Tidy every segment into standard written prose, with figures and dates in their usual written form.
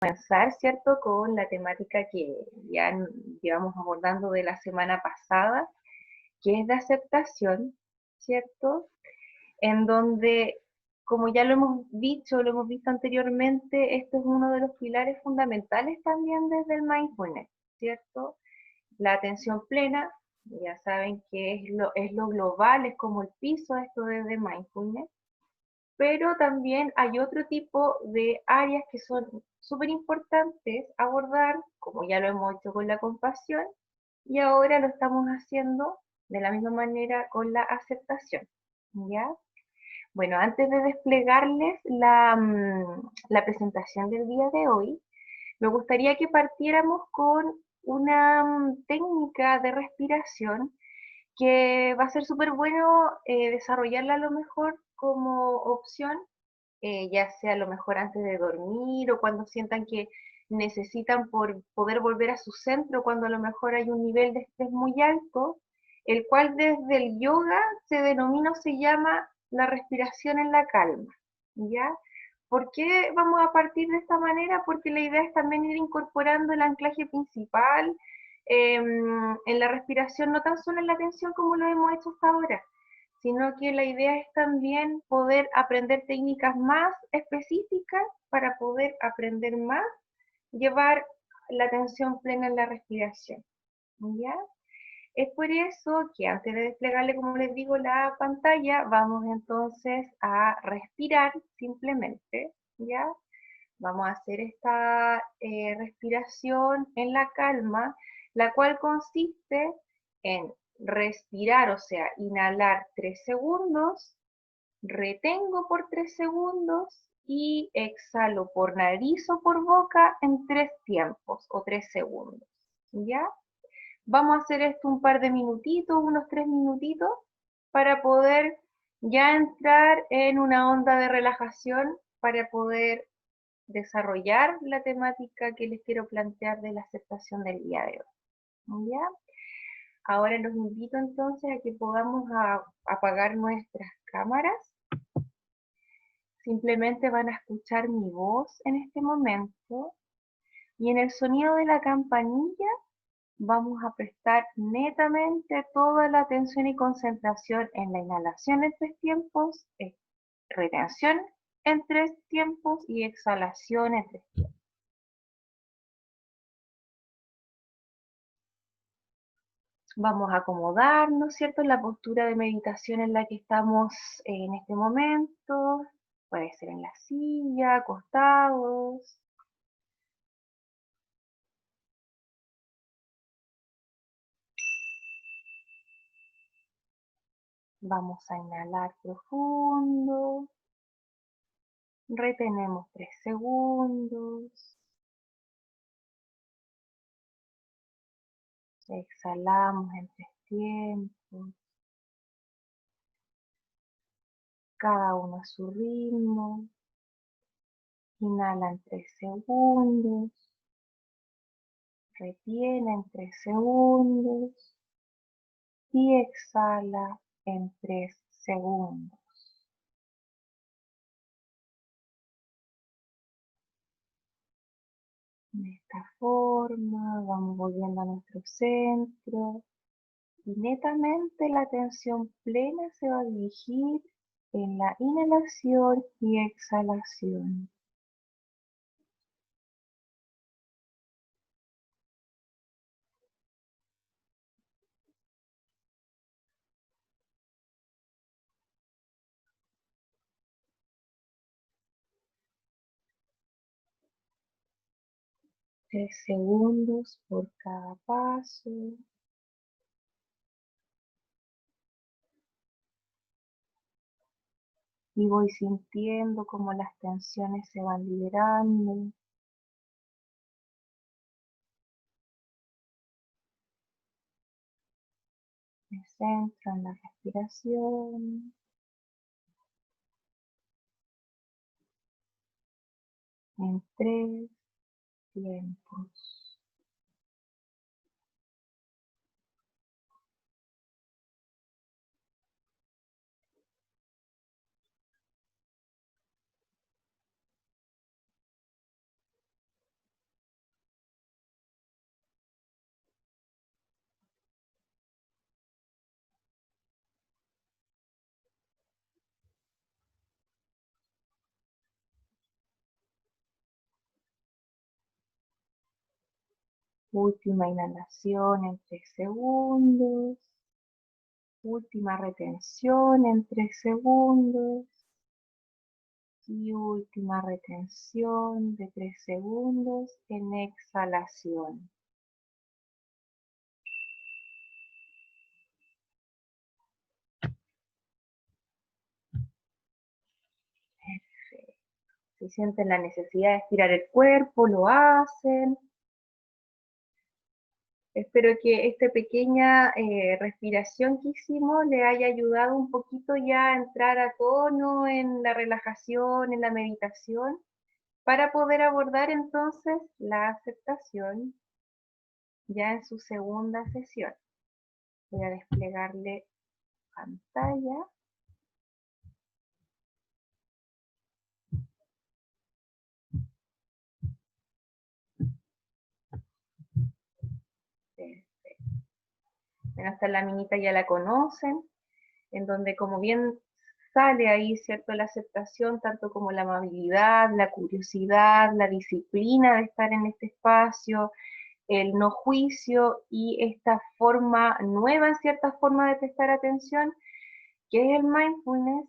comenzar, ¿cierto?, con la temática que ya llevamos abordando de la semana pasada, que es de aceptación, ¿cierto? En donde, como ya lo hemos dicho, lo hemos visto anteriormente, esto es uno de los pilares fundamentales también desde el mindfulness, ¿cierto? La atención plena, ya saben que es lo global, es como el piso esto desde mindfulness, pero también hay otro tipo de áreas que son súper importantes abordar, como ya lo hemos hecho con la compasión, y ahora lo estamos haciendo de la misma manera con la aceptación, ¿ya? Bueno, antes de desplegarles la presentación del día de hoy, me gustaría que partiéramos con una técnica de respiración que va a ser súper bueno desarrollarla a lo mejor como opción, ya sea a lo mejor antes de dormir o cuando sientan que necesitan por poder volver a su centro, cuando a lo mejor hay un nivel de estrés muy alto, el cual desde el yoga se denomina o se llama la respiración en la calma, ¿ya? ¿Por qué vamos a partir de esta manera? Porque la idea es también ir incorporando el anclaje principal en la respiración, no tan solo en la atención como lo hemos hecho hasta ahora, sino que la idea es también poder aprender técnicas más específicas para poder aprender más, llevar la atención plena en la respiración, ¿ya? Es por eso que antes de desplegarle, como les digo, la pantalla, vamos entonces a respirar simplemente, ¿ya? Vamos a hacer esta respiración en la calma, la cual consiste en respirar, o sea, inhalar 3 segundos, retengo por 3 segundos y exhalo por nariz o por boca en 3 tiempos o 3 segundos. ¿Ya? Vamos a hacer esto un par de minutitos, unos 3 minutitos, para poder ya entrar en una onda de relajación para poder desarrollar la temática que les quiero plantear de la aceptación del día de hoy. ¿Ya? Ahora los invito entonces a que podamos apagar nuestras cámaras. Simplemente van a escuchar mi voz en este momento y en el sonido de la campanilla vamos a prestar netamente toda la atención y concentración en la inhalación en 3 tiempos, retención en 3 tiempos y exhalación en 3 tiempos. Vamos a acomodarnos, ¿cierto? En la postura de meditación en la que estamos en este momento. Puede ser en la silla, acostados. Vamos a inhalar profundo. Retenemos 3 segundos. Exhalamos en 3 tiempos. Cada uno a su ritmo. Inhala en 3 segundos. Retiene en 3 segundos. Y exhala en 3 segundos. De esta forma vamos volviendo a nuestro centro y netamente la atención plena se va a dirigir en la inhalación y exhalación. Tres segundos por cada paso. Y voy sintiendo cómo las tensiones se van liberando. Me centro en la respiración. En 3 tiempos. Última inhalación en 3 segundos. Última retención en 3 segundos. Y última retención de 3 segundos en exhalación. Perfecto. Si sienten la necesidad de estirar el cuerpo, lo hacen. Espero que esta pequeña respiración que hicimos le haya ayudado un poquito ya a entrar a tono en la relajación, en la meditación, para poder abordar entonces la aceptación ya en su segunda sesión. Voy a desplegarle pantalla. Perfecto. Bueno, esta laminita ya la conocen, en donde como bien sale ahí, ¿cierto? La aceptación, tanto como la amabilidad, la curiosidad, la disciplina de estar en este espacio, el no juicio y esta forma nueva, en cierta forma, de prestar atención, que es el mindfulness.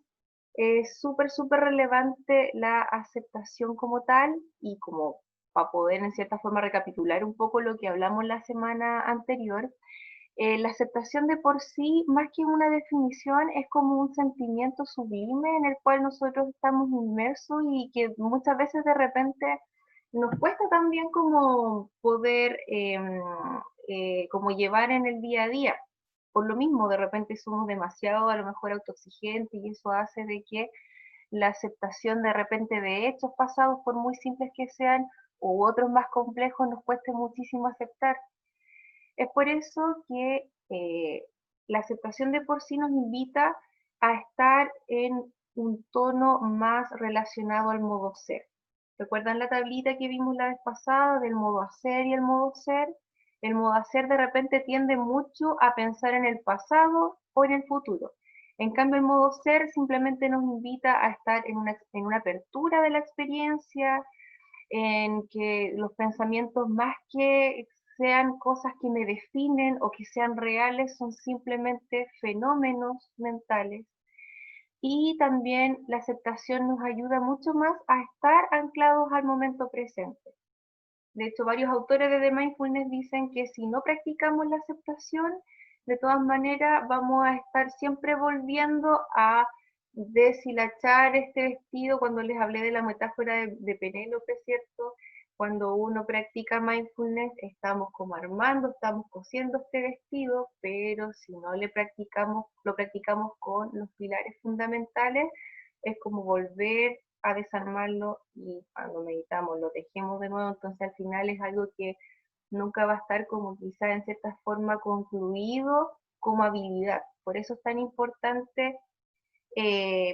Es súper relevante la aceptación como tal y como para poder en cierta forma recapitular un poco lo que hablamos la semana anterior. La aceptación de por sí, más que una definición, es como un sentimiento sublime en el cual nosotros estamos inmersos y que muchas veces de repente nos cuesta también como poder como llevar en el día a día. Por lo mismo, de repente somos demasiado a lo mejor autoexigentes y eso hace de que la aceptación de repente de hechos pasados, por muy simples que sean, u otros más complejos, nos cueste muchísimo aceptar. Es por eso que la aceptación de por sí nos invita a estar en un tono más relacionado al modo ser. ¿Recuerdan la tablita que vimos la vez pasada del modo hacer y el modo ser? El modo hacer de repente tiende mucho a pensar en el pasado o en el futuro. En cambio, el modo ser simplemente nos invita a estar en una apertura de la experiencia, en que los pensamientos más que sean cosas que me definen o que sean reales, son simplemente fenómenos mentales. Y también la aceptación nos ayuda mucho más a estar anclados al momento presente. De hecho, varios autores de The Mindfulness dicen que si no practicamos la aceptación, de todas maneras vamos a estar siempre volviendo a deshilachar este vestido. Cuando les hablé de la metáfora de Penélope, ¿cierto? Cuando uno practica mindfulness, estamos como armando, estamos cosiendo este vestido, pero si no le practicamos, lo practicamos con los pilares fundamentales, es como volver a desarmarlo y cuando meditamos lo tejemos de nuevo, entonces al final es algo que nunca va a estar como quizá en cierta forma concluido como habilidad. Por eso es tan importante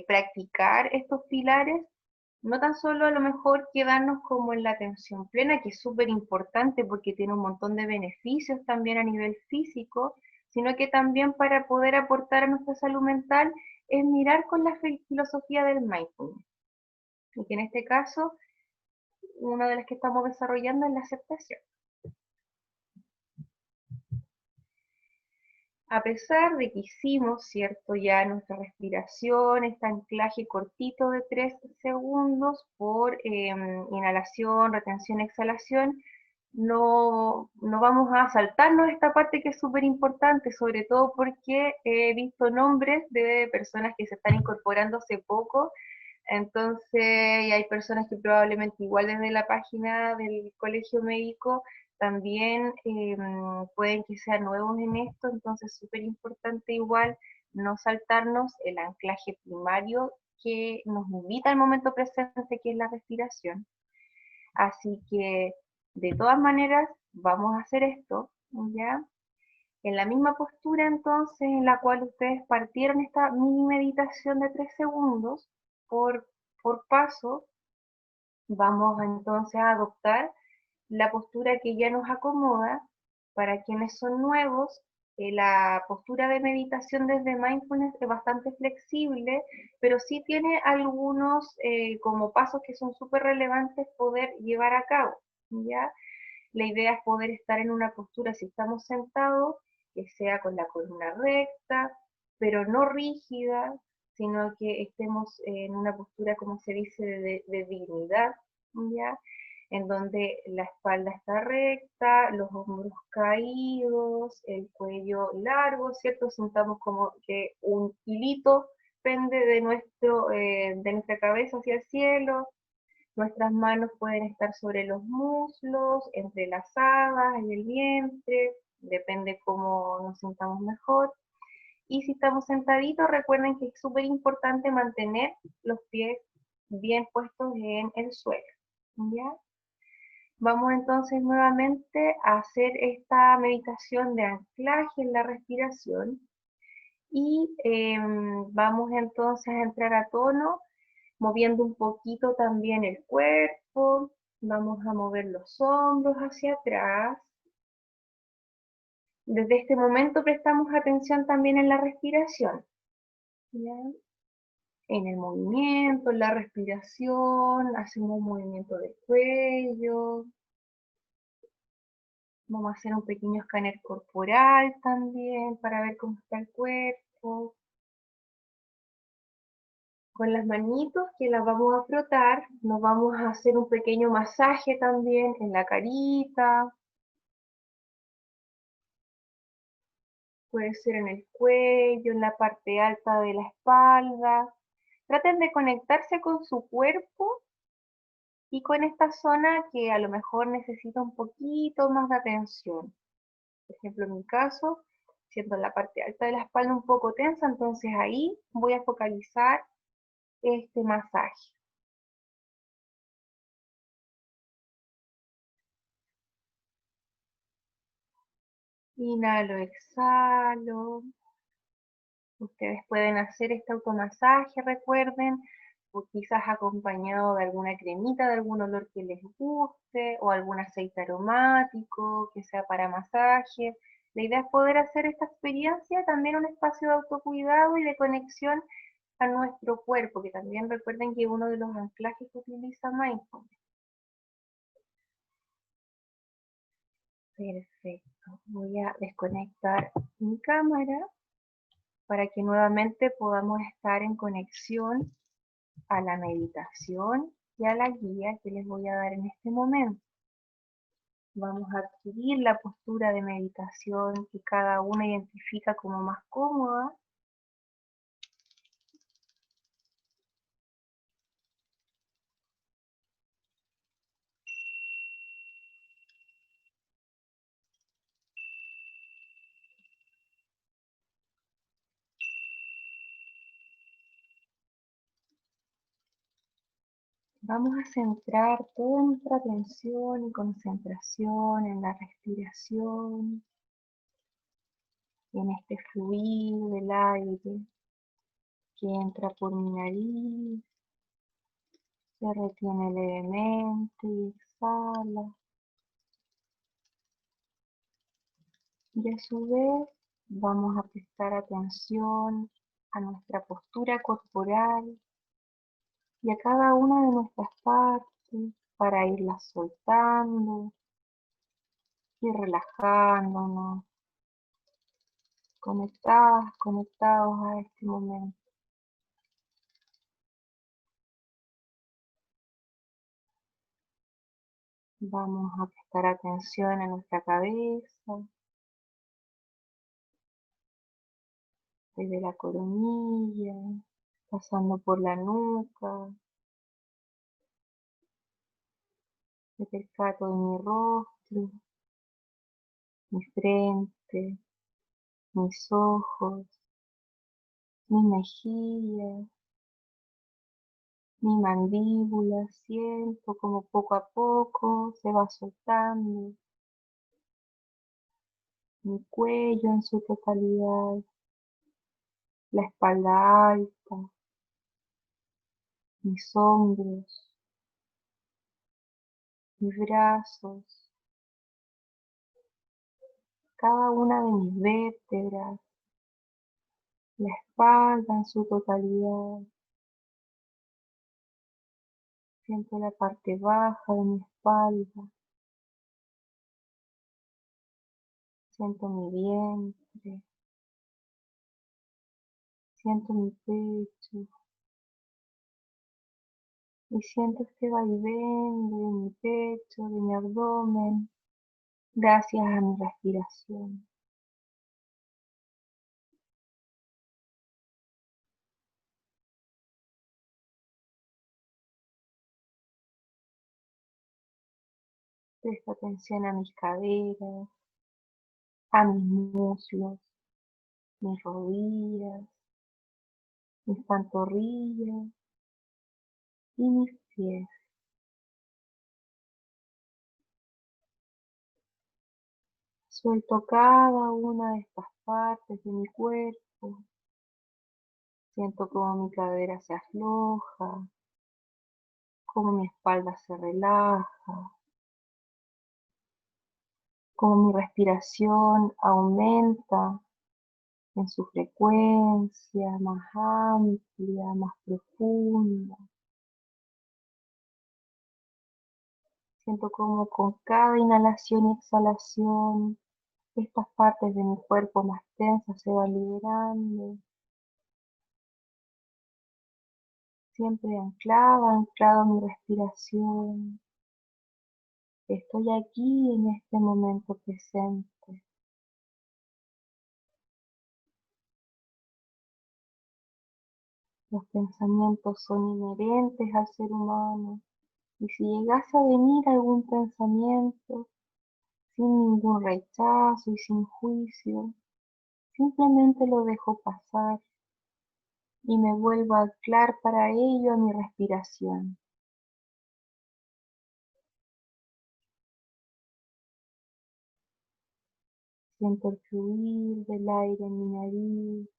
practicar estos pilares, no tan solo a lo mejor quedarnos como en la atención plena, que es súper importante porque tiene un montón de beneficios también a nivel físico, sino que también para poder aportar a nuestra salud mental es mirar con la filosofía del mindfulness. Y que en este caso, una de las que estamos desarrollando es la aceptación. A pesar de que hicimos, ¿cierto? Ya nuestra respiración, este anclaje cortito de 3 segundos por inhalación, retención, exhalación, no vamos a saltarnos esta parte que es súper importante, sobre todo porque he visto nombres de personas que se están incorporando hace poco. Entonces, y hay personas que probablemente igual desde la página del colegio médico también pueden que sean nuevos en esto, entonces súper importante igual no saltarnos el anclaje primario que nos invita al momento presente, que es la respiración. Así que, de todas maneras, vamos a hacer esto, ¿ya? En la misma postura entonces en la cual ustedes partieron esta mini meditación de 3 segundos por, por paso, vamos entonces a adoptar la postura que ya nos acomoda. Para quienes son nuevos, la postura de meditación desde mindfulness es bastante flexible, pero sí tiene algunos como pasos que son súper relevantes poder llevar a cabo, ¿ya? La idea es poder estar en una postura, si estamos sentados, que sea con la columna recta, pero no rígida, sino que estemos en una postura, como se dice, de dignidad, ¿ya? En donde la espalda está recta, los hombros caídos, el cuello largo, ¿cierto? Sintamos como que un hilito pende de nuestra cabeza hacia el cielo. Nuestras manos pueden estar sobre los muslos, entrelazadas en el vientre, depende cómo nos sintamos mejor. Y si estamos sentaditos, recuerden que es súper importante mantener los pies bien puestos en el suelo. ¿Ya? Vamos entonces nuevamente a hacer esta meditación de anclaje en la respiración y vamos entonces a entrar a tono moviendo un poquito también el cuerpo. Vamos a mover los hombros hacia atrás. Desde este momento prestamos atención también en la respiración, ¿ya? En el movimiento, en la respiración, hacemos un movimiento del cuello. Vamos a hacer un pequeño escáner corporal también para ver cómo está el cuerpo. Con las manitos que las vamos a frotar, nos vamos a hacer un pequeño masaje también en la carita. Puede ser en el cuello, en la parte alta de la espalda. Traten de conectarse con su cuerpo y con esta zona que a lo mejor necesita un poquito más de atención. Por ejemplo, en mi caso, siento la parte alta de la espalda un poco tensa, entonces ahí voy a focalizar este masaje. Inhalo, exhalo. Ustedes pueden hacer este automasaje, recuerden, o quizás acompañado de alguna cremita, de algún olor que les guste, o algún aceite aromático que sea para masaje. La idea es poder hacer esta experiencia también un espacio de autocuidado y de conexión a nuestro cuerpo, que también recuerden que uno de los anclajes que utiliza Mindfulness. Perfecto. Voy a desconectar mi cámara para que nuevamente podamos estar en conexión a la meditación y a la guía que les voy a dar en este momento. Vamos a adquirir la postura de meditación que cada uno identifica como más cómoda. Vamos a centrar toda nuestra atención y concentración en la respiración, en este fluir del aire que entra por mi nariz, se retiene levemente y exhala. Y a su vez vamos a prestar atención a nuestra postura corporal y a cada una de nuestras partes para irlas soltando y relajándonos, conectadas, conectados a este momento. Vamos a prestar atención a nuestra cabeza, desde la coronilla, pasando por la nuca, me percato de mi rostro, mi frente, mis ojos, mi mejilla, mi mandíbula, siento como poco a poco se va soltando, mi cuello en su totalidad, la espalda alta, mis hombros, mis brazos, cada una de mis vértebras, la espalda en su totalidad. Siento la parte baja de mi espalda, Siento mi vientre, siento mi pecho y siento este vaivén de mi pecho, de mi abdomen, gracias a mi respiración. Presto atención a mis caderas, a mis muslos, mis rodillas, mis pantorrillas y mis pies. Suelto cada una de estas partes de mi cuerpo. Siento como mi cadera se afloja, como mi espalda se relaja, como mi respiración aumenta en su frecuencia más amplia, más profunda. Siento como con cada inhalación y exhalación estas partes de mi cuerpo más tensas se van liberando. Siempre anclado a mi respiración. Estoy aquí en este momento presente. Los pensamientos son inherentes al ser humano y si llegase a venir algún pensamiento sin ningún rechazo y sin juicio, simplemente lo dejo pasar y me vuelvo a anclar para ello a mi respiración. Siento el fluir del aire en mi nariz,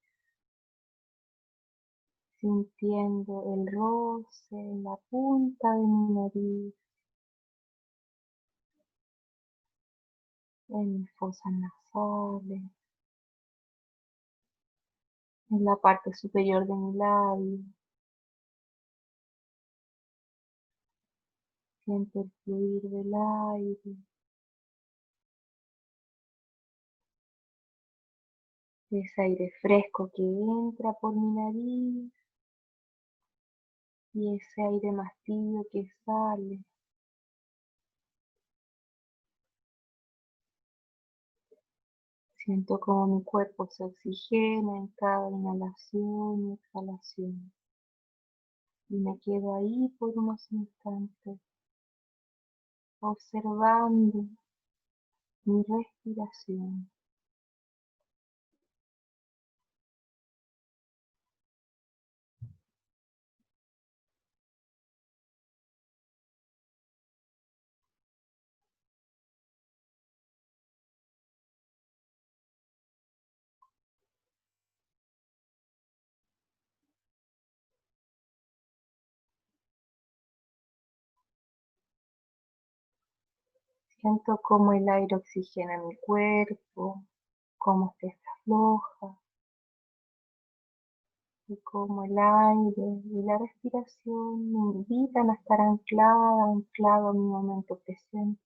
sintiendo el roce en la punta de mi nariz, en mis fosas nasales, en la parte superior de mi labio. Siento el fluir del aire, ese aire fresco que entra por mi nariz y ese aire más tibio que sale. Siento como mi cuerpo se oxigena en cada inhalación y exhalación. Y me quedo ahí por unos instantes, observando mi respiración. Siento cómo el aire oxigena mi cuerpo, cómo se afloja, y cómo el aire y la respiración me invitan a estar anclado a mi momento presente.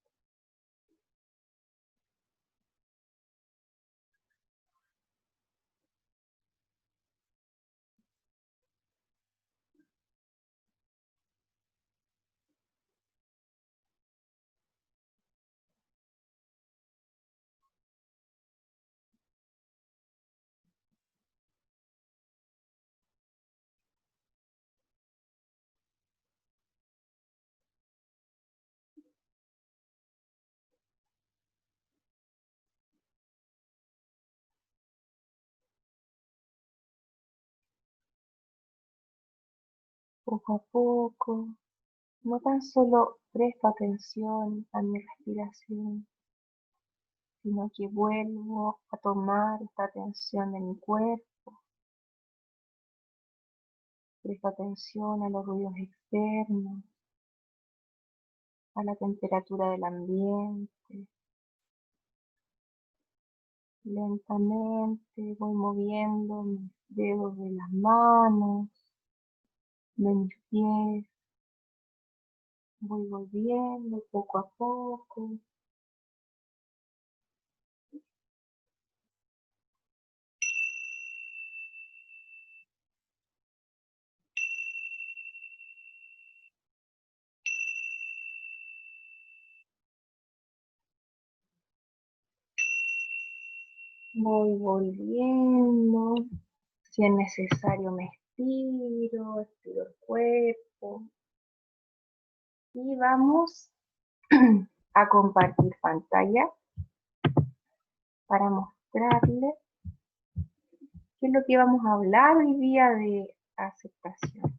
Poco a poco, no tan solo presto atención a mi respiración, sino que vuelvo a tomar esta atención de mi cuerpo, presto atención a los ruidos externos, a la temperatura del ambiente. Lentamente voy moviendo mis dedos de las manos, de mis pies, voy volviendo poco a poco Voy volviendo. Si es necesario me estiro, estiro el cuerpo. Y vamos a compartir pantalla para mostrarles qué es lo que vamos a hablar hoy día de aceptación.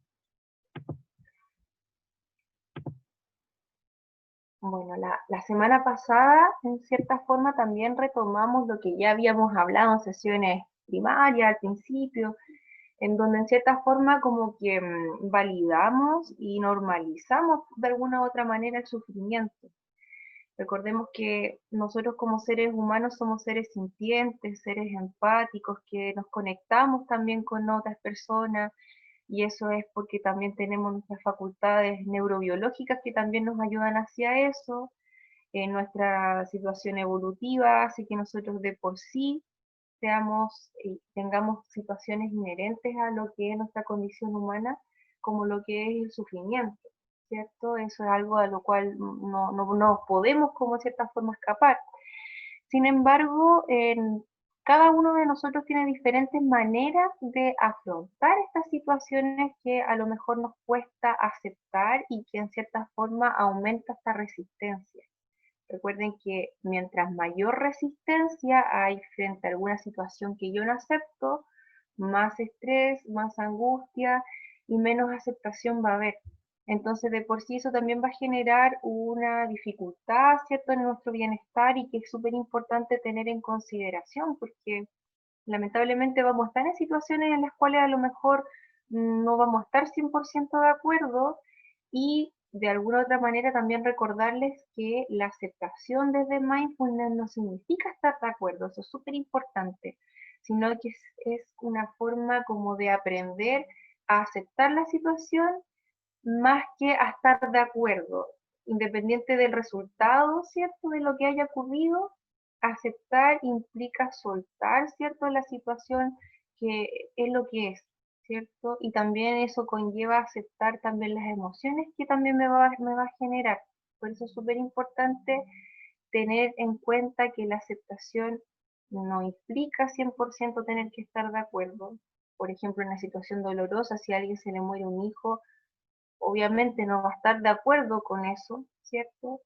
Bueno, la semana pasada, en cierta forma, también retomamos lo que ya habíamos hablado en sesiones primarias al principio, en donde en cierta forma como que validamos y normalizamos de alguna u otra manera el sufrimiento. Recordemos que nosotros como seres humanos somos seres sintientes, seres empáticos, que nos conectamos también con otras personas, y eso es porque también tenemos nuestras facultades neurobiológicas que también nos ayudan hacia eso, en nuestra situación evolutiva, así que nosotros de por sí tengamos situaciones inherentes a lo que es nuestra condición humana, como lo que es el sufrimiento, ¿cierto? Eso es algo a lo cual no podemos como de cierta forma escapar. Sin embargo, cada uno de nosotros tiene diferentes maneras de afrontar estas situaciones que a lo mejor nos cuesta aceptar y que en cierta forma aumenta esta resistencia. Recuerden que mientras mayor resistencia hay frente a alguna situación que yo no acepto, más estrés, más angustia y menos aceptación va a haber. Entonces, de por sí eso también va a generar una dificultad, ¿cierto?, en nuestro bienestar y que es súper importante tener en consideración porque lamentablemente vamos a estar en situaciones en las cuales a lo mejor no vamos a estar 100% de acuerdo y de alguna u otra manera también recordarles que la aceptación desde mindfulness no significa estar de acuerdo, eso es súper importante, sino que es una forma como de aprender a aceptar la situación más que a estar de acuerdo, independiente del resultado, ¿cierto?, de lo que haya ocurrido. Aceptar implica soltar, ¿cierto?, la situación que es lo que es, ¿cierto? Y también eso conlleva aceptar también las emociones que también me va a generar. Por eso es súper importante tener en cuenta que la aceptación no implica 100% tener que estar de acuerdo. Por ejemplo, en una situación dolorosa, si a alguien se le muere un hijo, obviamente no va a estar de acuerdo con eso, ¿cierto?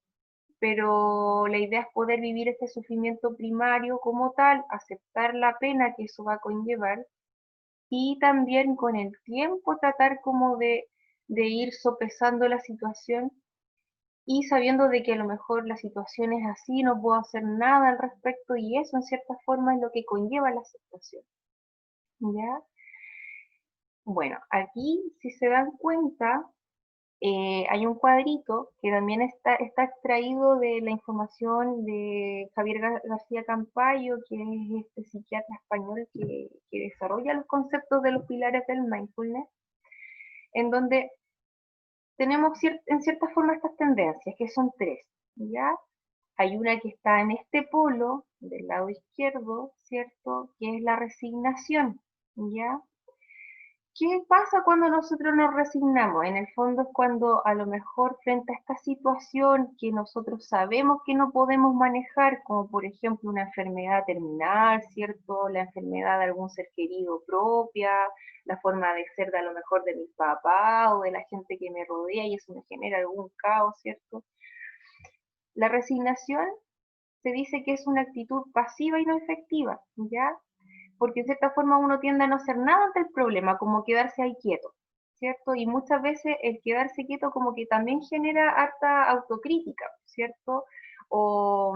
Pero la idea es poder vivir este sufrimiento primario como tal, aceptar la pena que eso va a conllevar y también con el tiempo tratar como de ir sopesando la situación y sabiendo de que a lo mejor la situación es así, no puedo hacer nada al respecto y eso en cierta forma es lo que conlleva la aceptación, ¿ya? Bueno, aquí si se dan cuenta, hay un cuadrito que también está extraído de la información de Javier García Campayo, que es este psiquiatra español que desarrolla los conceptos de los pilares del mindfulness, en donde tenemos en cierta forma estas tendencias, que son tres, ¿ya? Hay una que está en este polo, del lado izquierdo, ¿cierto? Que es la resignación, ¿ya? ¿Qué pasa cuando nosotros nos resignamos? En el fondo es cuando a lo mejor frente a esta situación que nosotros sabemos que no podemos manejar, como por ejemplo una enfermedad terminal, ¿cierto? La enfermedad de algún ser querido propia, la forma de ser de a lo mejor de mi papá o de la gente que me rodea y eso me genera algún caos, ¿cierto? La resignación se dice que es una actitud pasiva y no efectiva, ¿ya? Porque en cierta forma uno tiende a no hacer nada ante el problema, como quedarse ahí quieto, ¿cierto? Y muchas veces el quedarse quieto como que también genera harta autocrítica, ¿cierto? O,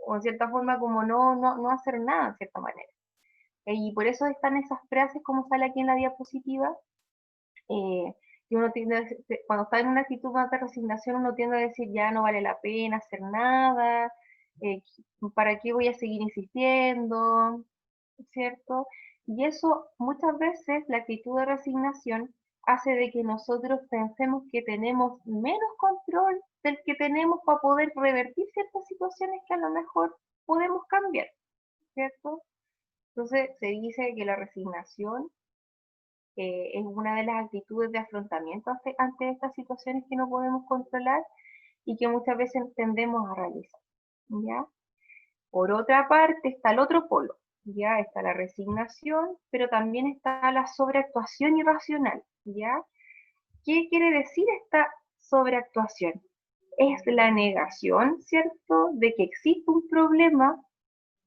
o en cierta forma como no hacer nada, en cierta manera. Y por eso están esas frases como sale aquí en la diapositiva, que uno tiende cuando está en una actitud más de resignación, uno tiende a decir ya no vale la pena hacer nada, eh, ¿para qué voy a seguir insistiendo? ¿Cierto? Y eso muchas veces, la actitud de resignación, hace de que nosotros pensemos que tenemos menos control del que tenemos para poder revertir ciertas situaciones que a lo mejor podemos cambiar, ¿cierto? Entonces se dice que la resignación es una de las actitudes de afrontamiento ante estas situaciones que no podemos controlar y que muchas veces tendemos a realizar, ¿ya? Por otra parte está el otro polo, ya está la resignación, pero también está la sobreactuación irracional, ¿ya? ¿Qué quiere decir esta sobreactuación? Es la negación, ¿cierto?, de que existe un problema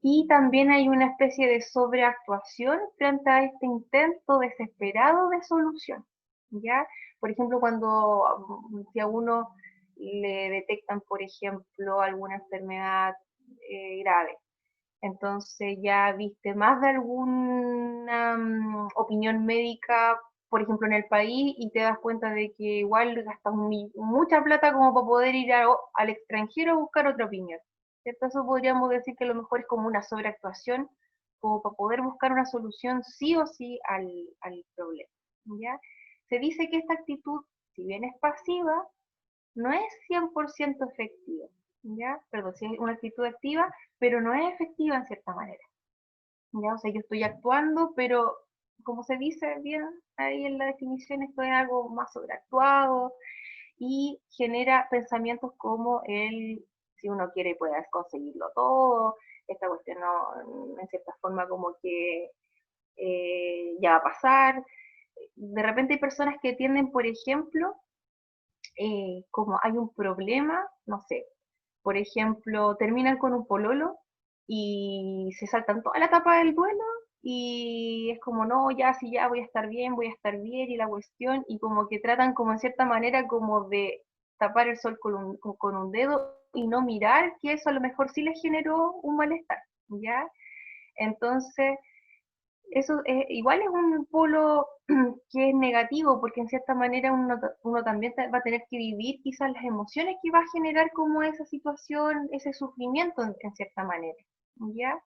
y también hay una especie de sobreactuación frente a este intento desesperado de solución, ¿ya? Por ejemplo, cuando si a uno le detectan, por ejemplo, alguna enfermedad grave, entonces ya viste más de alguna opinión médica, por ejemplo, en el país, y te das cuenta de que igual gastas mucha plata como para poder ir al extranjero a buscar otra opinión. ¿Cierto? Eso podríamos decir que a lo mejor es como una sobreactuación, como para poder buscar una solución sí o sí al problema. ¿Ya? Se dice que esta actitud, si bien es pasiva, no es 100% efectiva. ¿Ya? Perdón, si es una actitud activa, pero no es efectiva en cierta manera. ¿Ya? O sea, yo estoy actuando, pero como se dice bien ahí en la definición, esto es algo más sobreactuado y genera pensamientos como el, si uno quiere puede conseguirlo todo, esta cuestión no, en cierta forma como que ya va a pasar. De repente hay personas que tienden, por ejemplo, como hay un problema, no sé, por ejemplo, terminan con un pololo y se saltan toda la etapa del duelo y es como, no, ya, sí, ya voy a estar bien y la cuestión, y como que tratan como en cierta manera como de tapar el sol con un dedo y no mirar que eso a lo mejor sí les generó un malestar, ¿ya? Entonces, eso igual es un polo que es negativo, porque en cierta manera uno también va a tener que vivir quizás las emociones que va a generar como esa situación, ese sufrimiento en cierta manera, ¿ya?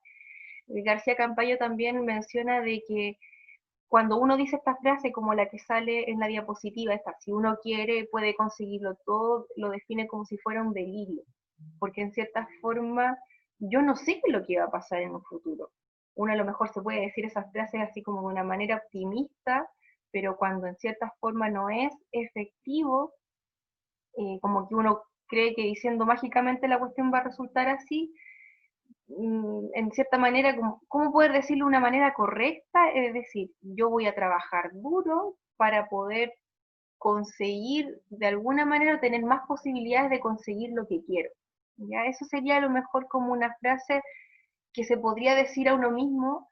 García Campayo también menciona de que cuando uno dice esta frase como la que sale en la diapositiva, esta, si uno quiere puede conseguirlo todo, lo define como si fuera un delirio, porque en cierta forma yo no sé qué es lo que va a pasar en un futuro. Uno a lo mejor se puede decir esas frases así como de una manera optimista, pero cuando en cierta forma no es efectivo, como que uno cree que diciendo mágicamente la cuestión va a resultar así, en cierta manera, ¿cómo poder decirlo de una manera correcta? Es decir, yo voy a trabajar duro para poder conseguir, de alguna manera, tener más posibilidades de conseguir lo que quiero. ¿Ya? Eso sería a lo mejor como una frase que se podría decir a uno mismo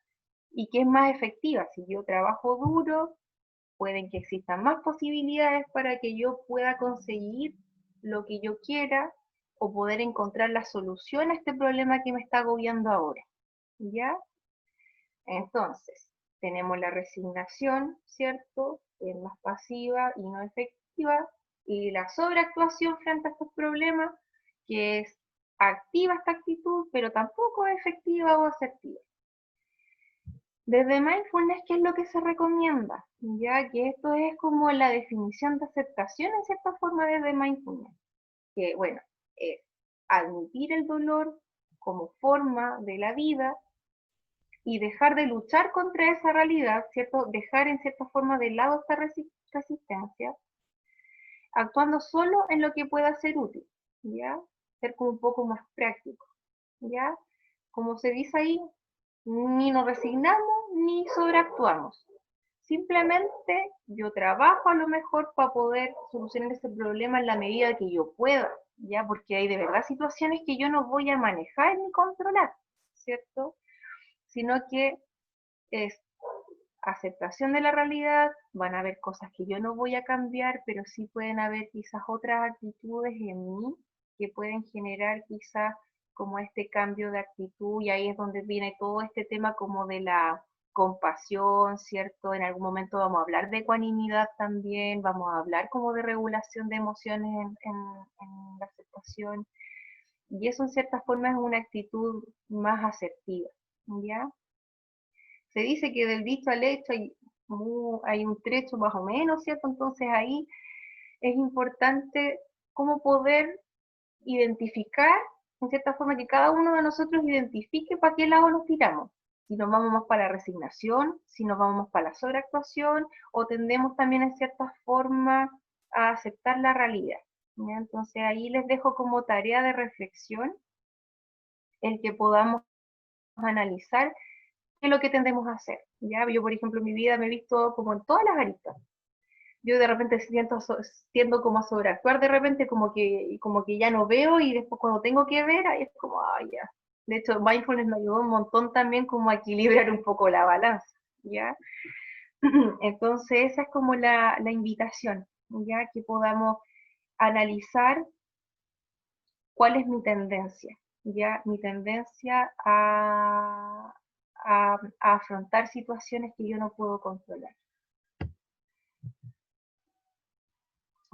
y que es más efectiva. Si yo trabajo duro, pueden que existan más posibilidades para que yo pueda conseguir lo que yo quiera o poder encontrar la solución a este problema que me está agobiando ahora. ¿Ya? Entonces, tenemos la resignación, ¿cierto? Que es más pasiva y no efectiva, y la sobreactuación frente a estos problemas, que es activa esta actitud, pero tampoco es efectiva o asertiva. Desde mindfulness, ¿qué es lo que se recomienda? Ya que esto es como la definición de aceptación en cierta forma desde mindfulness, que bueno, es admitir el dolor como forma de la vida y dejar de luchar contra esa realidad, ¿cierto? Dejar en cierta forma de lado esta resistencia, actuando solo en lo que pueda ser útil, ¿ya? Ser como un poco más práctico, ¿ya? Como se dice ahí, ni nos resignamos ni sobreactuamos. Simplemente yo trabajo a lo mejor para poder solucionar ese problema en la medida que yo pueda, ¿ya? Porque hay de verdad situaciones que yo no voy a manejar ni controlar, ¿cierto? Sino que es aceptación de la realidad, van a haber cosas que yo no voy a cambiar, pero sí pueden haber quizás otras actitudes en mí que pueden generar quizás como este cambio de actitud, y ahí es donde viene todo este tema como de la compasión, ¿cierto? En algún momento vamos a hablar de ecuanimidad también, vamos a hablar como de regulación de emociones en la aceptación, y eso en cierta forma es una actitud más asertiva, ¿ya? Se dice que del dicho al hecho hay un trecho más o menos, ¿cierto? Entonces ahí es importante cómo poder identificar, en cierta forma, que cada uno de nosotros identifique para qué lado nos tiramos. Si nos vamos más para la resignación, si nos vamos más para la sobreactuación, o tendemos también en cierta forma a aceptar la realidad, ¿ya? Entonces ahí les dejo como tarea de reflexión el que podamos analizar qué es lo que tendemos a hacer. ¿Ya? Yo, por ejemplo, en mi vida me he visto como en todas las aristas. Yo de repente tiendo como a sobreactuar de repente, como que ya no veo y después cuando tengo que ver, ahí es como, ay, ya. De hecho, mindfulness me ayudó un montón también como a equilibrar un poco la balanza, ¿ya? Entonces esa es como la invitación, ¿ya? Que podamos analizar cuál es mi tendencia, ¿ya? Mi tendencia a afrontar situaciones que yo no puedo controlar.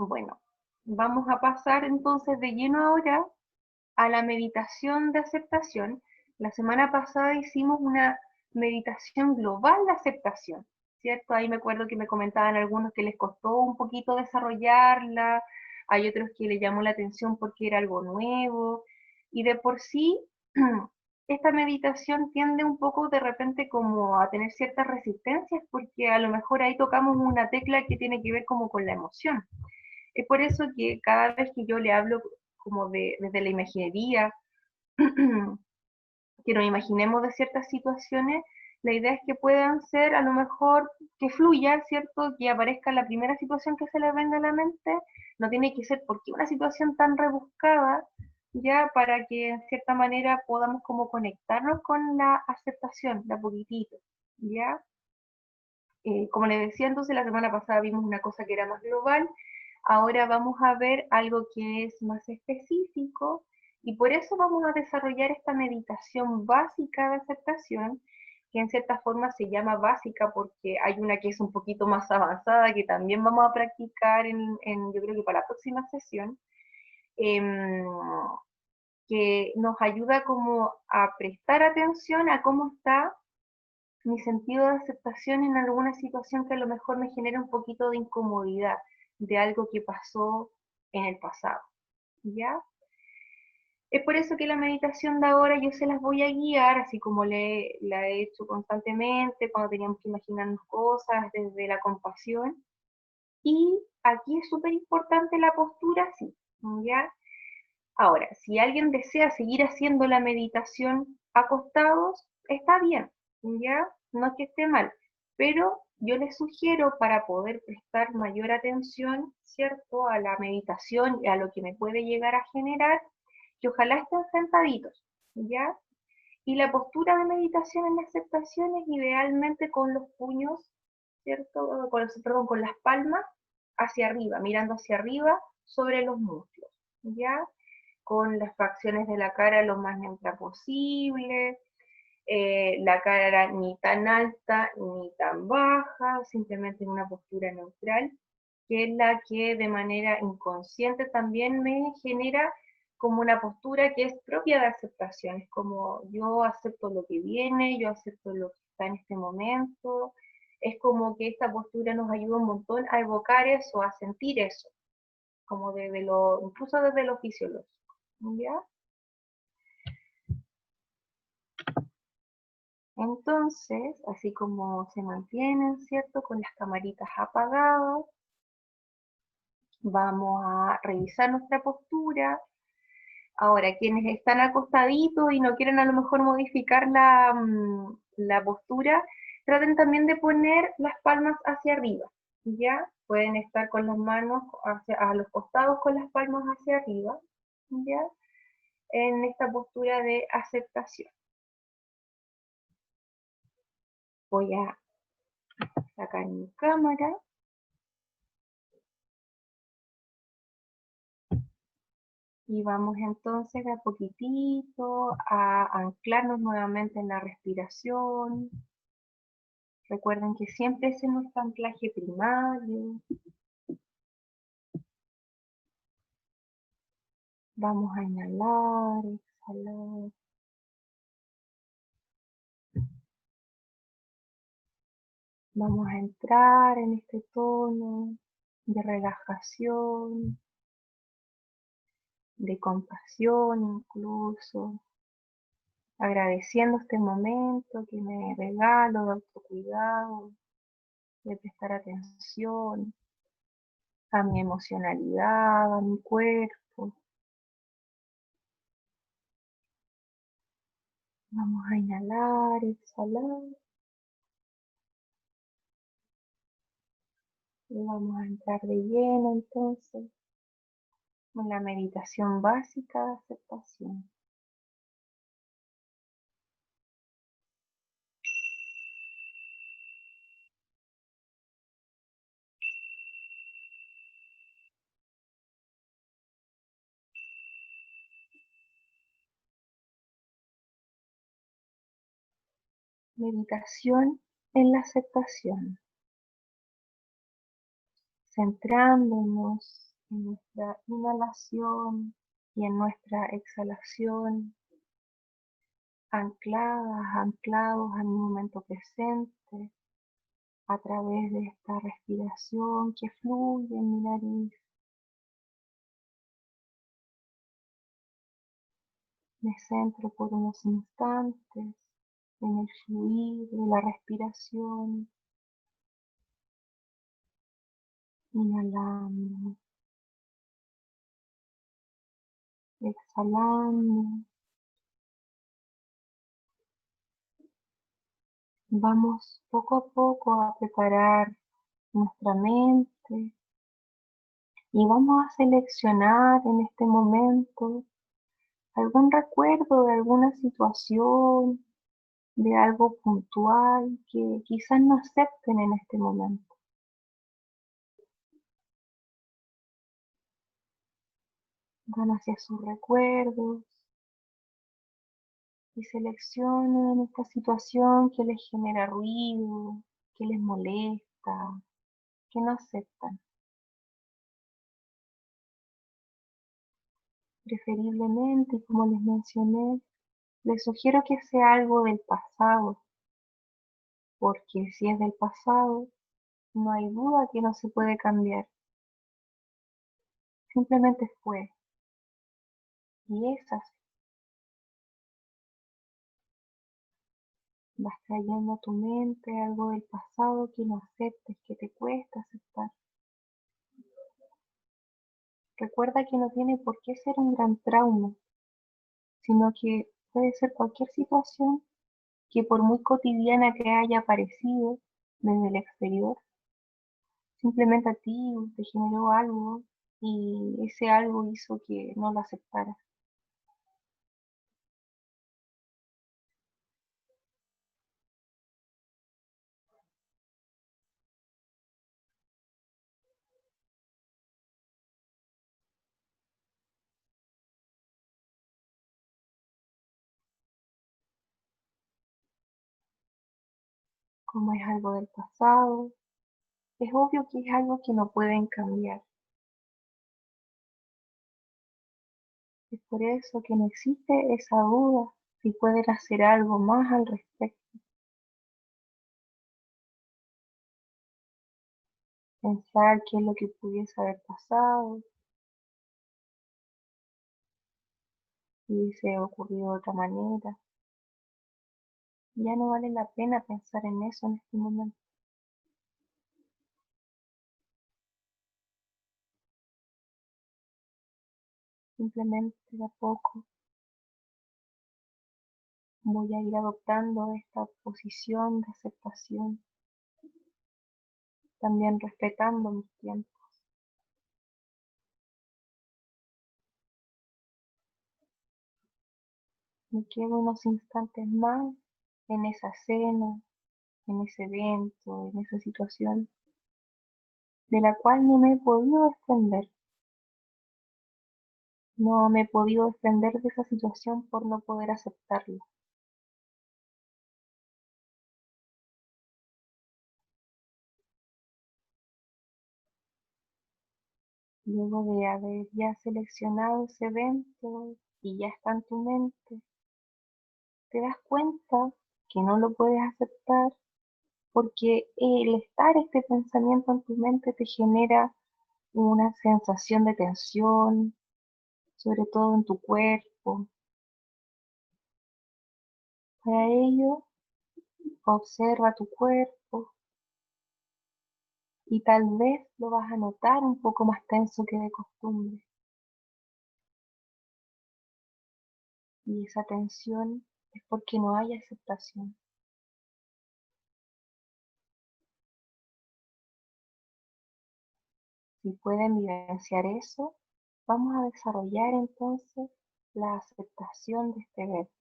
Bueno, vamos a pasar entonces de lleno ahora a la meditación de aceptación. La semana pasada hicimos una meditación global de aceptación, ¿cierto? Ahí me acuerdo que me comentaban algunos que les costó un poquito desarrollarla, hay otros que les llamó la atención porque era algo nuevo, y de por sí esta meditación tiende un poco de repente como a tener ciertas resistencias porque a lo mejor ahí tocamos una tecla que tiene que ver como con la emoción. Es por eso que cada vez que yo le hablo como desde la imaginería, que nos imaginemos de ciertas situaciones, la idea es que puedan ser a lo mejor que fluya, ¿cierto? Que aparezca la primera situación que se les venga a la mente, no tiene que ser porque una situación tan rebuscada, ya para que en cierta manera podamos como conectarnos con la aceptación, de a poquitito, ¿ya? Como les decía entonces, la semana pasada vimos una cosa que era más global, ahora vamos a ver algo que es más específico y por eso vamos a desarrollar esta meditación básica de aceptación, que en cierta forma se llama básica porque hay una que es un poquito más avanzada que también vamos a practicar yo creo que para la próxima sesión, em, que nos ayuda como a prestar atención a cómo está mi sentido de aceptación en alguna situación que a lo mejor me genera un poquito de incomodidad de algo que pasó en el pasado, ¿ya? Es por eso que la meditación de ahora yo se las voy a guiar, así como la he hecho constantemente, cuando teníamos que imaginarnos cosas desde la compasión. Y aquí es súper importante la postura, sí, ¿ya? Ahora, si alguien desea seguir haciendo la meditación acostados, está bien, ¿ya? No es que esté mal, pero yo les sugiero para poder prestar mayor atención, ¿cierto? A la meditación y a lo que me puede llegar a generar, que ojalá estén sentaditos, ¿ya? Y la postura de meditación en la aceptación es idealmente con los puños, ¿cierto? Perdón, con las palmas hacia arriba, mirando hacia arriba sobre los muslos, ¿ya? Con las facciones de la cara lo más neutra posible, la cara ni tan alta ni tan baja, simplemente en una postura neutral, que es la que de manera inconsciente también me genera como una postura que es propia de aceptación, es como yo acepto lo que viene, yo acepto lo que está en este momento, es como que esta postura nos ayuda un montón a evocar eso, a sentir eso, como incluso desde lo fisiológico, ¿ya? Entonces, así como se mantienen, ¿cierto? Con las camaritas apagadas, vamos a revisar nuestra postura. Ahora, quienes están acostaditos y no quieren a lo mejor modificar la postura, traten también de poner las palmas hacia arriba, ¿ya? Pueden estar con las manos a los costados con las palmas hacia arriba, ¿ya? En esta postura de aceptación. Voy a sacar mi cámara. Y vamos entonces de a poquitito a anclarnos nuevamente en la respiración. Recuerden que siempre ese es nuestro anclaje primario. Vamos a inhalar, exhalar. Vamos a entrar en este tono de relajación, de compasión incluso, agradeciendo este momento que me regalo de autocuidado, de prestar atención a mi emocionalidad, a mi cuerpo. Vamos a inhalar, exhalar. Y vamos a entrar de lleno entonces en la meditación básica de aceptación. Meditación en la aceptación, centrándonos en nuestra inhalación y en nuestra exhalación, anclados al momento presente, a través de esta respiración que fluye en mi nariz. Me centro por unos instantes en el fluir de la respiración, inhalando, exhalando. Vamos poco a poco a preparar nuestra mente y vamos a seleccionar en este momento algún recuerdo de alguna situación, de algo puntual que quizás no acepten en este momento. Van hacia sus recuerdos y seleccionan esta situación que les genera ruido, que les molesta, que no aceptan. Preferiblemente, como les mencioné, les sugiero que sea algo del pasado, porque si es del pasado, no hay duda que no se puede cambiar. Simplemente fue. Y es así. Vas trayendo a tu mente algo del pasado que no aceptes, que te cuesta aceptar. Recuerda que no tiene por qué ser un gran trauma, sino que puede ser cualquier situación que por muy cotidiana que haya parecido desde el exterior, simplemente a ti te generó algo y ese algo hizo que no lo aceptaras. Como es algo del pasado, es obvio que es algo que no pueden cambiar. Es por eso que no existe esa duda si pueden hacer algo más al respecto. Pensar qué es lo que pudiese haber pasado, si hubiese ocurrido de otra manera. Ya no vale la pena pensar en eso en este momento. Simplemente de a poco voy a ir adoptando esta posición de aceptación, también respetando mis tiempos. Me quedo unos instantes más en esa cena, en ese evento, en esa situación, de la cual no me he podido desprender. No me he podido desprender de esa situación por no poder aceptarla. Luego de haber ya seleccionado ese evento y ya está en tu mente, te das cuenta que no lo puedes aceptar porque el estar este pensamiento en tu mente te genera una sensación de tensión, sobre todo en tu cuerpo. Para ello, observa tu cuerpo y tal vez lo vas a notar un poco más tenso que de costumbre. Y esa tensión es porque no hay aceptación. Si pueden vivenciar eso, vamos a desarrollar entonces la aceptación de este evento,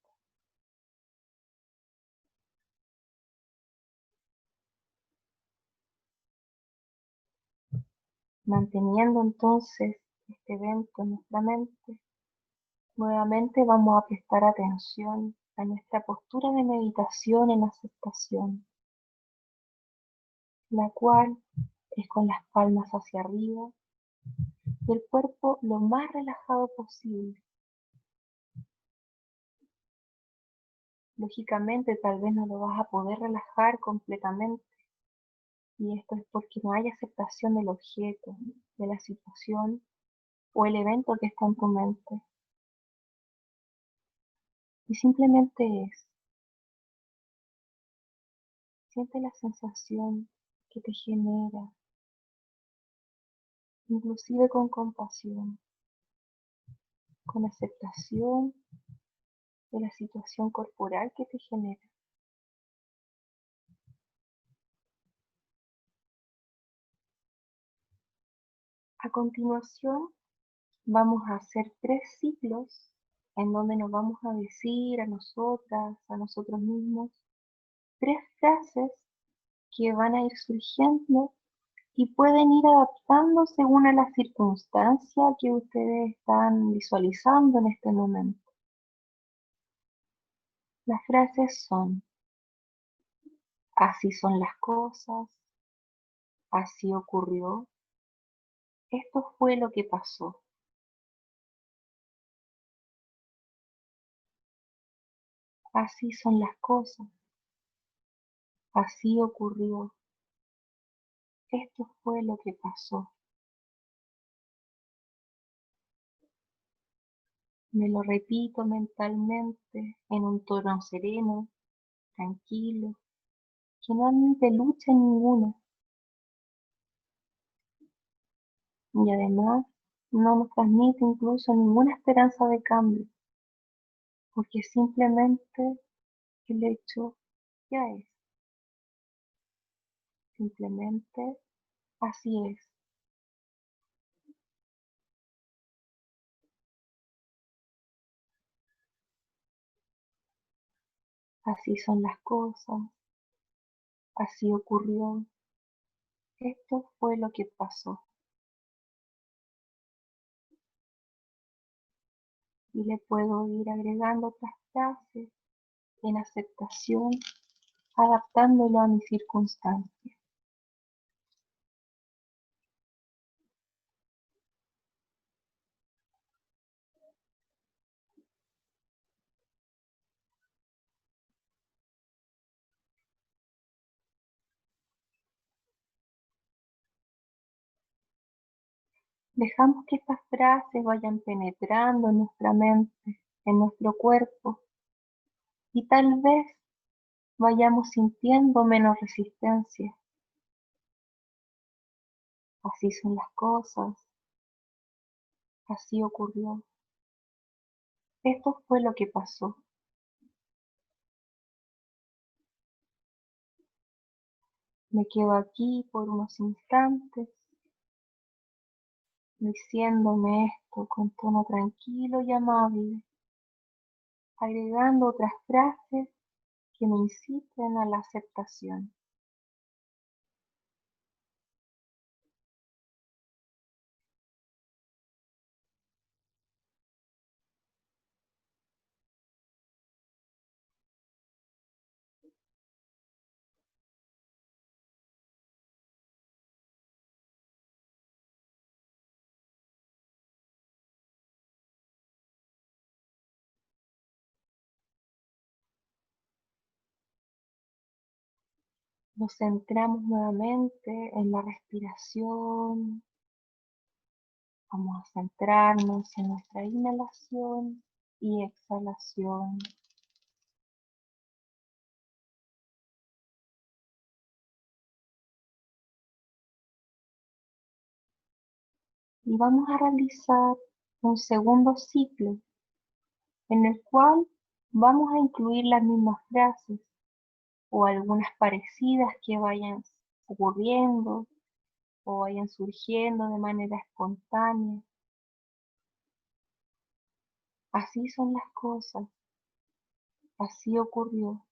manteniendo entonces este evento en nuestra mente. Nuevamente vamos a prestar atención a nuestra postura de meditación en aceptación, la cual es con las palmas hacia arriba y el cuerpo lo más relajado posible. Lógicamente tal vez no lo vas a poder relajar completamente y esto es porque no hay aceptación del objeto, de la situación o el evento que está en tu mente. Y simplemente siente la sensación que te genera, inclusive con compasión, con aceptación de la situación corporal que te genera. A continuación, vamos a hacer 3 ciclos en donde nos vamos a decir a nosotras, a nosotros mismos, 3 frases que van a ir surgiendo y pueden ir adaptando según a la circunstancia que ustedes están visualizando en este momento. Las frases son: así son las cosas, así ocurrió, esto fue lo que pasó, así son las cosas, así ocurrió, esto fue lo que pasó. Me lo repito mentalmente en un tono sereno, tranquilo, que no admite lucha ninguna y además no nos transmite incluso ninguna esperanza de cambio, porque simplemente el hecho ya es, simplemente así es. Así son las cosas, así ocurrió, esto fue lo que pasó. Y le puedo ir agregando otras frases en aceptación, adaptándolo a mi circunstancia. Dejamos que estas frases vayan penetrando en nuestra mente, en nuestro cuerpo, y tal vez vayamos sintiendo menos resistencia. Así son las cosas, así ocurrió. Esto fue lo que pasó. Me quedo aquí por unos instantes, diciéndome esto con tono tranquilo y amable, agregando otras frases que me inciten a la aceptación. Nos centramos nuevamente en la respiración. Vamos a centrarnos en nuestra inhalación y exhalación. Y vamos a realizar un segundo ciclo en el cual Vamos a incluir las mismas frases o algunas parecidas que vayan ocurriendo o vayan surgiendo de manera espontánea. Así son las cosas, así ocurrió.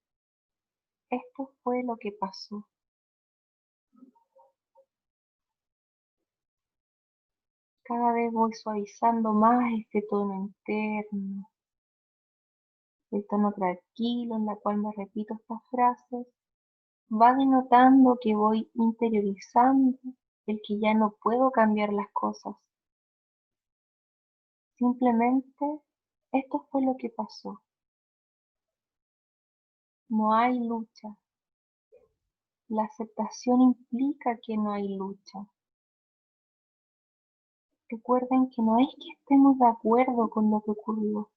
Esto fue lo que pasó. Cada vez voy suavizando más este tono interno, el tono tranquilo en la cual me repito estas frases. Va denotando que voy interiorizando el que ya no puedo cambiar las cosas. Simplemente esto fue lo que pasó. No hay lucha. La aceptación implica que no hay lucha. Recuerden que no es que estemos de acuerdo con lo que ocurrió,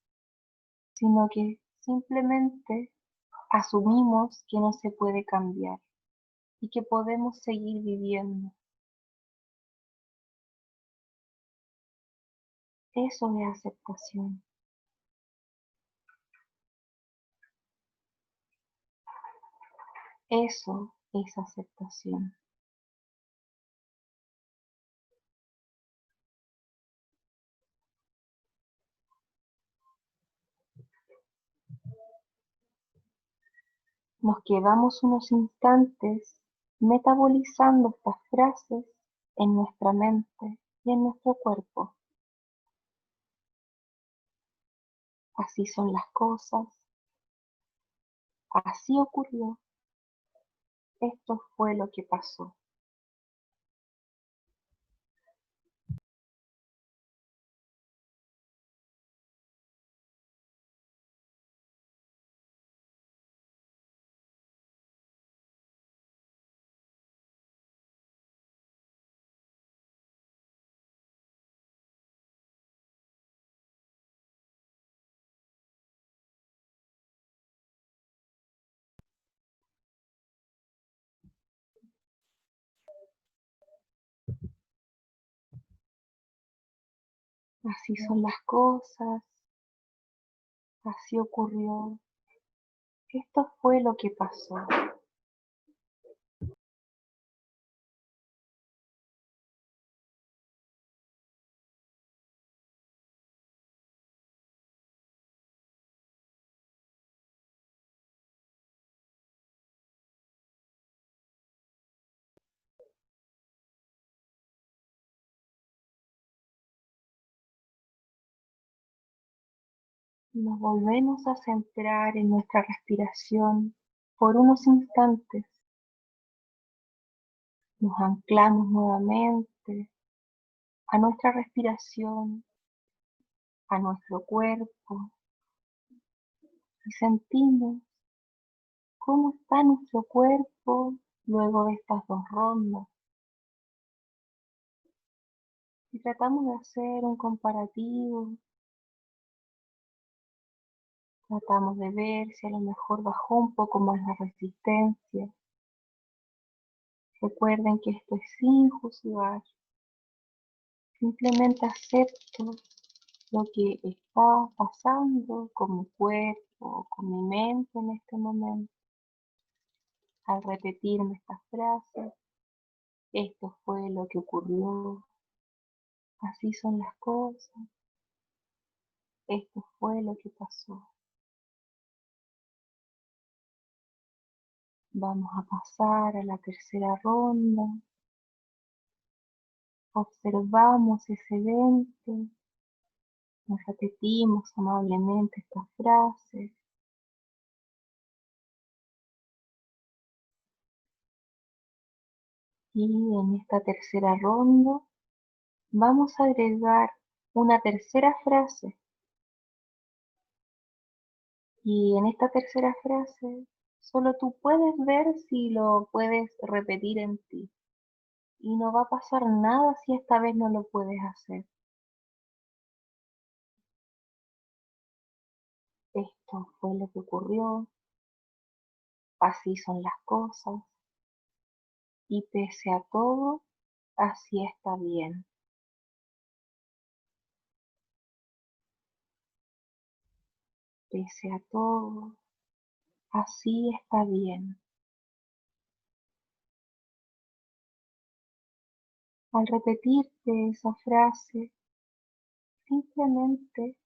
sino que simplemente asumimos que no se puede cambiar y que podemos seguir viviendo. Eso es aceptación. Eso es aceptación. Nos quedamos unos instantes metabolizando estas frases en nuestra mente y en nuestro cuerpo. Así son las cosas, así ocurrió, esto fue lo que pasó. Así son las cosas, así ocurrió, esto fue lo que pasó. Nos volvemos a centrar en nuestra respiración por unos instantes. Nos anclamos nuevamente a nuestra respiración, a nuestro cuerpo y sentimos cómo está nuestro cuerpo luego de estas dos rondas. Y tratamos de hacer un comparativo, tratamos de ver si a lo mejor bajó un poco más la resistencia. Recuerden que esto es sin juzgar, simplemente acepto lo que está pasando con mi cuerpo, con mi mente en este momento. Al repetirme estas frases, esto fue lo que ocurrió, así son las cosas, esto fue lo que pasó. Vamos a pasar a la tercera ronda. Observamos ese evento, nos repetimos amablemente estas frases. Y en esta tercera ronda vamos a agregar una tercera frase. Y en esta tercera frase solo tú puedes ver si lo puedes repetir en ti. Y no va a pasar nada si esta vez no lo puedes hacer. Esto fue lo que ocurrió, así son las cosas, y pese a todo, así está bien. Pese a todo, así está bien. Al repetirte esa frase, simplemente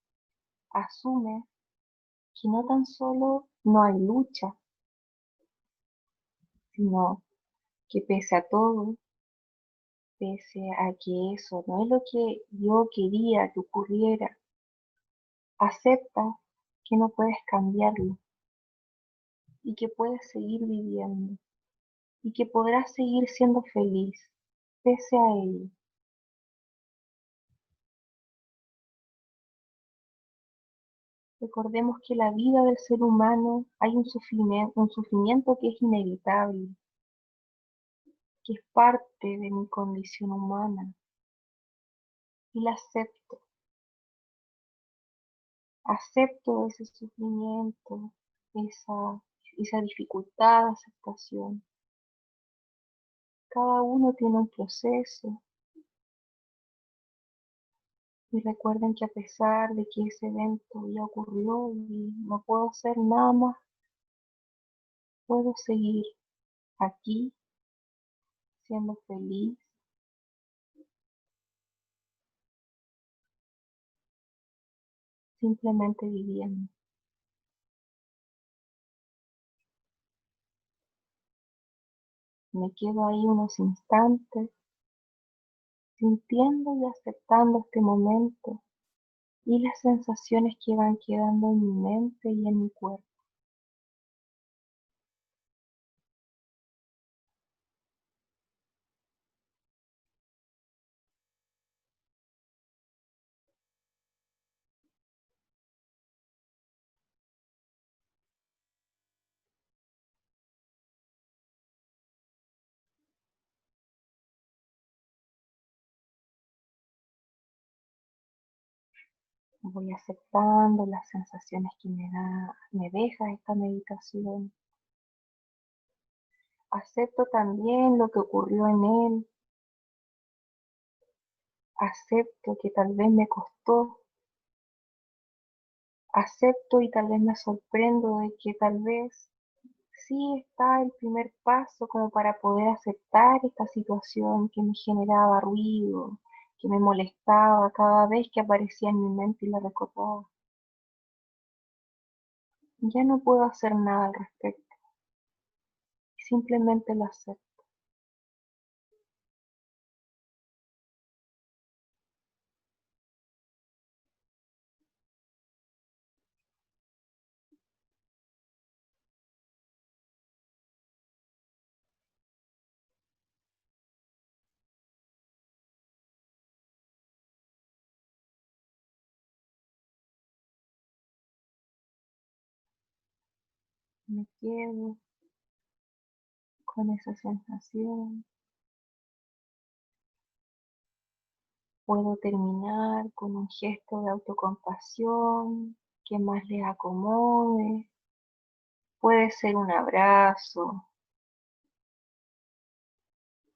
asume que no tan solo no hay lucha, sino que pese a todo, pese a que eso no es lo que yo quería que ocurriera, acepta que no puedes cambiarlo y que puedes seguir viviendo y que podrás seguir siendo feliz pese a ello. Recordemos que la vida del ser humano hay un sufrimiento que es inevitable, que es parte de mi condición humana y la acepto. Acepto ese sufrimiento, esa dificultad de aceptación. Cada uno tiene un proceso y recuerden que a pesar de que ese evento ya ocurrió y no puedo hacer nada más, puedo seguir aquí siendo feliz, simplemente viviendo. Me quedo ahí unos instantes sintiendo y aceptando este momento y las sensaciones que van quedando en mi mente y en mi cuerpo. Voy aceptando las sensaciones que me deja esta meditación. Acepto también lo que ocurrió en él. Acepto que tal vez me costó. Acepto y tal vez me sorprendo de que tal vez sí está el primer paso como para poder aceptar esta situación que me generaba ruido, que me molestaba cada vez que aparecía en mi mente y la recordaba. Ya no puedo hacer nada al respecto, simplemente lo acepto. Me quedo con esa sensación. Puedo terminar con un gesto de autocompasión que más les acomode. Puede ser un abrazo,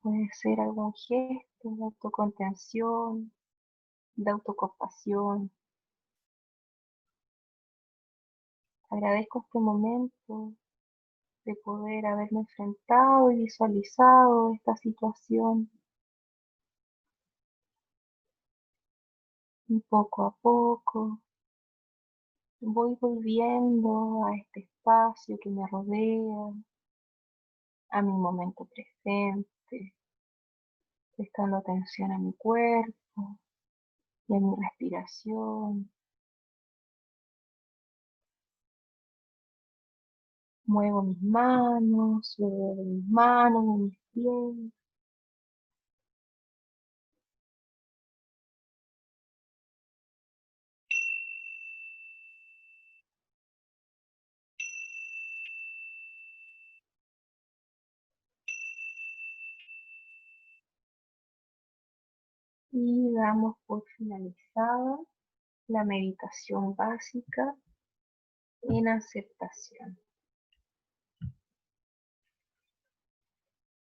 puede ser algún gesto de autocontención, de autocompasión. Agradezco este momento de poder haberme enfrentado y visualizado esta situación. Y poco a poco voy volviendo a este espacio que me rodea, a mi momento presente, prestando atención a mi cuerpo y a mi respiración. Muevo mis manos, luego de mis manos, de mis pies. Y damos por finalizada la meditación básica en aceptación.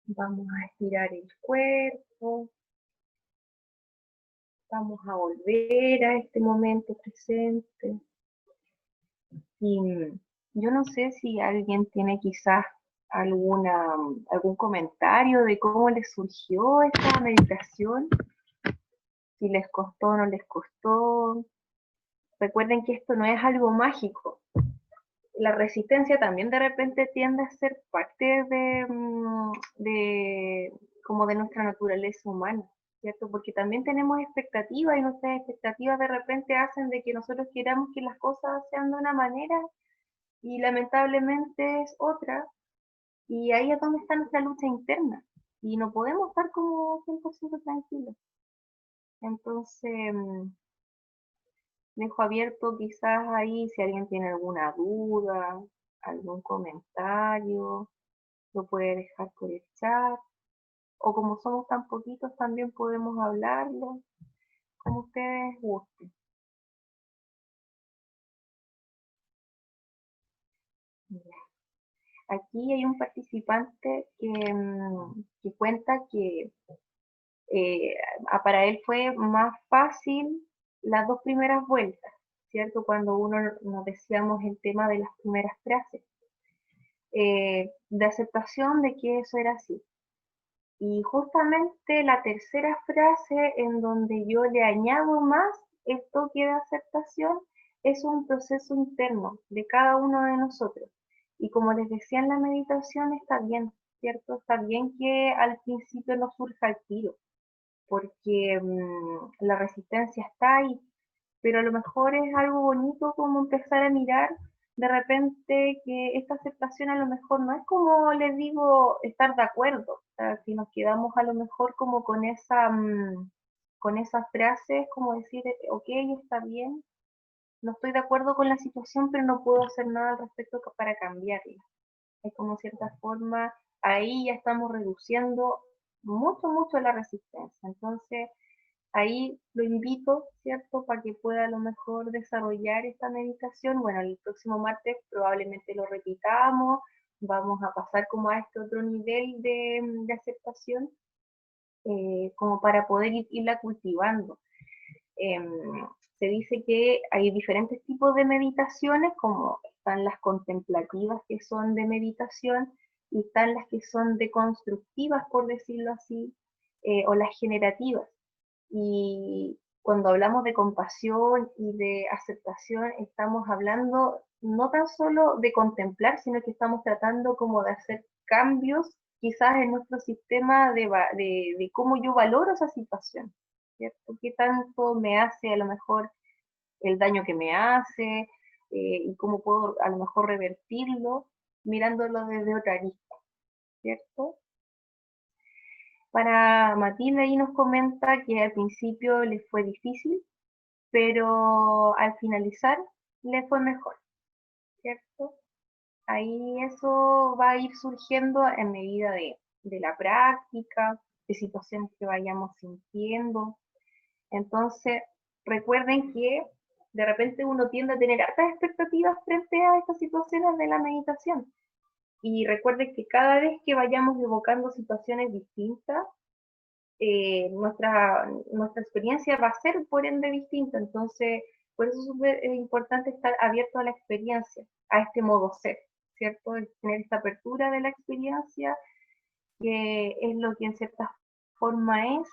Vamos a estirar el cuerpo. Vamos a volver a este momento presente. Y yo no sé si alguien tiene quizás algún comentario de cómo les surgió esta meditación, si les costó o no les costó. Recuerden que esto no es algo mágico. La resistencia también de repente tiende a ser parte como de nuestra naturaleza humana, ¿cierto? Porque también tenemos expectativas y nuestras expectativas de repente hacen de que nosotros queramos que las cosas sean de una manera y lamentablemente es otra, y ahí es donde está nuestra lucha interna y no podemos estar como 100% tranquilos. Entonces, dejo abierto quizás ahí si alguien tiene alguna duda, algún comentario, lo puede dejar por el chat. O como somos tan poquitos, también podemos hablarlo, como ustedes gusten. Ya. Aquí hay un participante que cuenta que eh, para él fue más fácil las dos primeras vueltas, ¿cierto? Cuando uno nos decíamos el tema de las primeras frases, de aceptación de que eso era así. Y justamente la tercera frase en donde yo le añado más el toque de aceptación es un proceso interno de cada uno de nosotros. Y como les decía en la meditación, está bien, ¿cierto? Está bien que al principio no surja el tiro, porque la resistencia está ahí, pero a lo mejor es algo bonito como empezar a mirar de repente que esta aceptación a lo mejor no es como les digo estar de acuerdo, o sea, si nos quedamos a lo mejor como con esa frase, es como decir, ok, está bien, no estoy de acuerdo con la situación, pero no puedo hacer nada al respecto para cambiarla. Es como cierta forma, ahí ya estamos reduciendo mucho, mucho la resistencia. Entonces, ahí lo invito, ¿cierto? Para que pueda a lo mejor desarrollar esta meditación. Bueno, el próximo martes probablemente lo repitamos, vamos a pasar como a este otro nivel de aceptación, como para poder irla cultivando. Em, Se dice que hay diferentes tipos de meditaciones, como están las contemplativas que son de meditación y están las que son deconstructivas, por decirlo así, o las generativas. Y cuando hablamos de compasión y de aceptación, estamos hablando no tan solo de contemplar, sino que estamos tratando como de hacer cambios quizás en nuestro sistema de cómo yo valoro esa situación, ¿cierto? ¿Qué tanto me hace a lo mejor el daño que me hace y cómo puedo a lo mejor revertirlo mirándolo desde otra arista, ¿cierto? Para Matilde ahí nos comenta que al principio le fue difícil, pero al finalizar le fue mejor, ¿cierto? Ahí eso va a ir surgiendo en medida de la práctica, de situaciones que vayamos sintiendo. Entonces, recuerden que de repente uno tiende a tener altas expectativas frente a estas situaciones de la meditación. Y recuerden que cada vez que vayamos evocando situaciones distintas, nuestra experiencia va a ser por ende distinta, entonces por eso es súper importante estar abierto a la experiencia, a este modo ser, ¿cierto? El tener esta apertura de la experiencia, que es lo que en cierta forma es,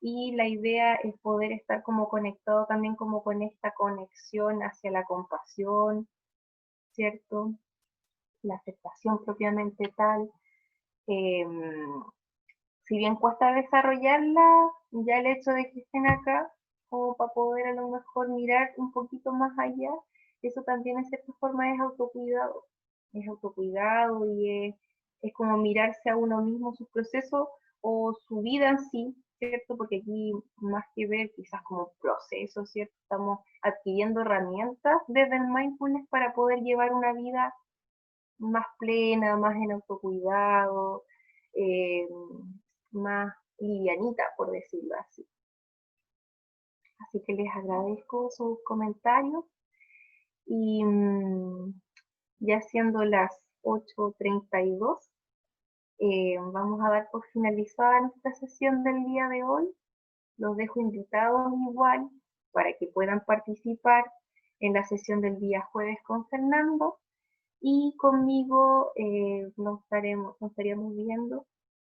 y la idea es poder estar como conectado también como con esta conexión hacia la compasión, ¿cierto? La aceptación propiamente tal. Eh, si bien cuesta desarrollarla, ya el hecho de que estén acá, como para poder a lo mejor mirar un poquito más allá, eso también en cierta forma es autocuidado y es como mirarse a uno mismo sus procesos o su vida en sí, ¿cierto? Porque aquí más que ver quizás como procesos, ¿cierto? Estamos adquiriendo herramientas desde el mindfulness para poder llevar una vida más plena, más en autocuidado, eh, más livianita, por decirlo así. Así que les agradezco sus comentarios y ya siendo las 8:32, vamos a dar por finalizada nuestra sesión del día de hoy. Los dejo invitados igual para que puedan participar. en la sesión del día jueves con Fernando y conmigo nos estaríamos viendo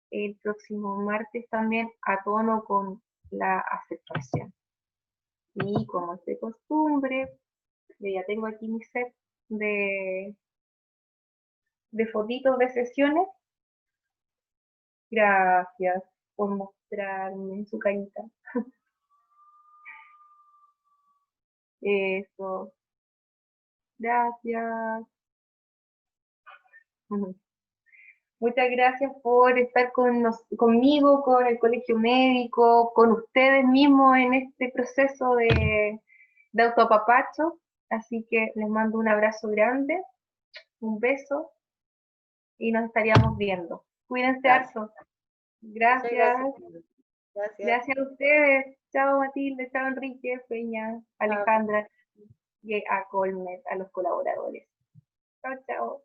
el próximo martes también a tono con la aceptación. Y como es de costumbre, yo ya tengo aquí mi set de fotitos de sesiones. Gracias por mostrarme su carita. Eso. Gracias. Muchas gracias por estar conmigo, con el Colegio Médico, con ustedes mismos en este proceso de autoapapacho. Así que les mando un abrazo grande, un beso y nos estaríamos viendo. Cuídense harto. Muchas Gracias. gracias. Gracias. Gracias a ustedes. Chao Matilde, chao Enrique, Peña, Alejandra y a Colmet, a los colaboradores. Chao, chao.